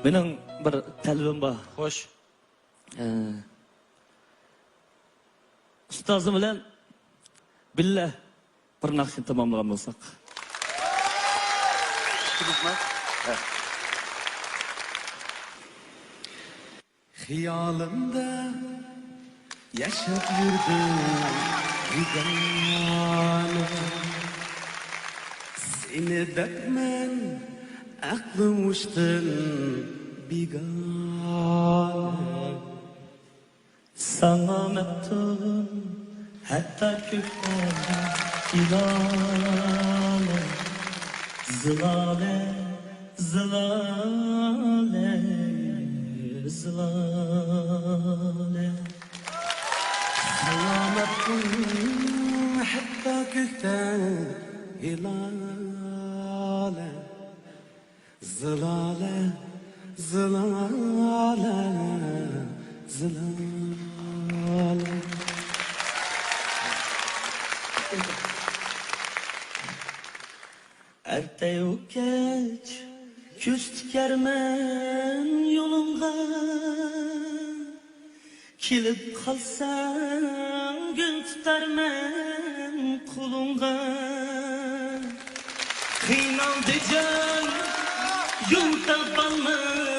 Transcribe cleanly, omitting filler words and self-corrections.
Benim bir talebim var. Hoş. Ustazım bilen billa bir nakşin tamamlagan bolsak. Hiyalimda yaşab yurdim yegane. Seni depmen aklım uçtun bigane. Sana mektubum hatta kökten ilale. Zılale, zılale, zılale. Selametim hatta gökten hilale. Zılale, zılale, zılale. Erteyu geç, küs tikermen yolunga. Kilip kalsam gün tutarmen kulunga. Kıynaldı can, yol tapanman